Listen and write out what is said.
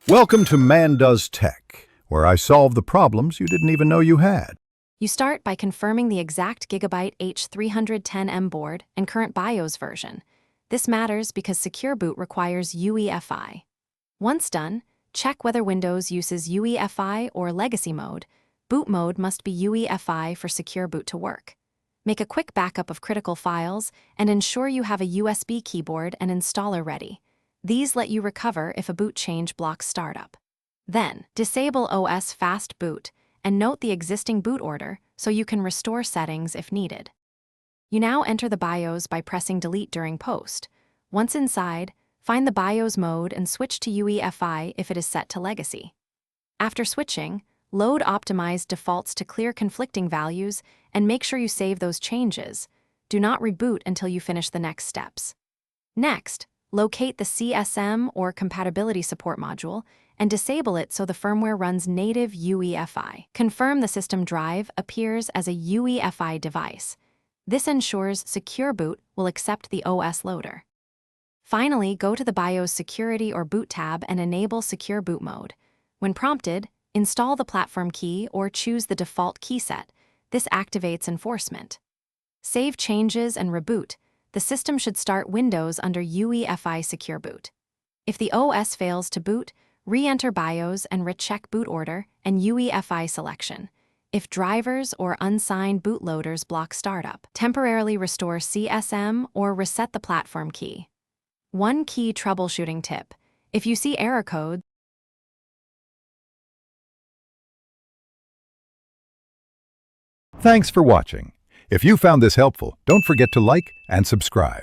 Welcome to Man Does Tech, where I solve the problems you didn't even know you had. You start by confirming the exact Gigabyte H310m board and current BIOS version. This matters because Secure Boot requires UEFI. Once done, check whether Windows uses UEFI or Legacy mode. Boot mode must be UEFI for Secure Boot to work. Make a quick backup of critical files and ensure you have a USB keyboard and installer ready. These let you recover if a boot change blocks startup. Then, disable OS Fast Boot and note the existing boot order so you can restore settings if needed. You now enter the BIOS by pressing Delete during post. Once inside, find the BIOS mode and switch to UEFI if it is set to Legacy. After switching, load optimized defaults to clear conflicting values and make sure you save those changes. Do not reboot until you finish the next steps. Next, locate the CSM or Compatibility Support module and disable it so the firmware runs native UEFI. Confirm the system drive appears as a UEFI device. This ensures Secure Boot will accept the OS loader. Finally, go to the BIOS Security or Boot tab and enable Secure Boot mode. When prompted, install the platform key or choose the default key set. This activates enforcement. Save changes and reboot. The system should start Windows under UEFI Secure Boot. If the OS fails to boot, re-enter BIOS and recheck boot order and UEFI selection. If drivers or unsigned bootloaders block startup, temporarily restore CSM or reset the platform key. One key troubleshooting tip: if you see error codes, Thanks for watching. If you found this helpful, don't forget to like and subscribe.